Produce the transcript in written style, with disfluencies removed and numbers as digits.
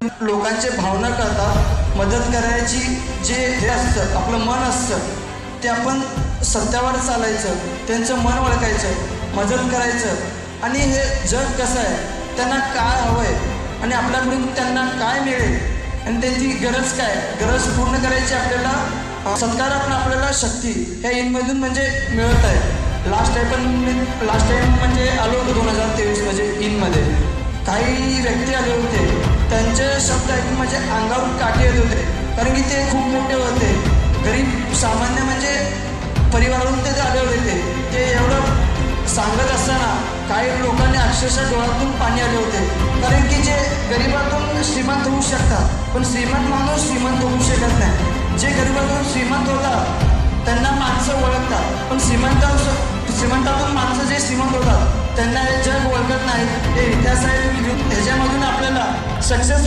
लोकांचे भावना कळतात, मदत करायची जे हे असतं आपलं मन असतं ते आपण सत्यावर चालायचं, त्यांचं मन ओळखायचं, मदत करायचं आणि हे जग कसं आहे, त्यांना काय हवं आहे आणि आपल्याकडून त्यांना काय मिळेल आणि त्यांची गरज काय, गरज पूर्ण करायची आपल्याला सत्कारातून आपल्याला शक्ती ह्या इनमधून म्हणजे मिळत आहे. लास्ट टाईम म्हणजे आलो होतो 2023 म्हणजे इनमध्ये काही व्यक्ती आले होते, त्यांचे शब्द ऐकून म्हणजे अंगावर काटे येत होते, कारण की ते खूप मोठे होते, गरीब सामान्य म्हणजे परिवारातून ते आले होते. ते एवढं सांगत असताना काही लोकांनी अक्षरशः डोळ्यातून पाणी आले होते, कारण की जे गरिबातून श्रीमंत होऊ शकतात पण श्रीमंत माणूस श्रीमंत होऊ शकत नाही. जे गरिबातून श्रीमंत होतात त्यांना माणसं ओळखतात, पण श्रीमंतातून माणसं जे श्रीमंत होतात त्यांना हे जग ओळखत नाही. हे इतिहास आहे, ह्याच्यामधून आपल्याला सक्सेस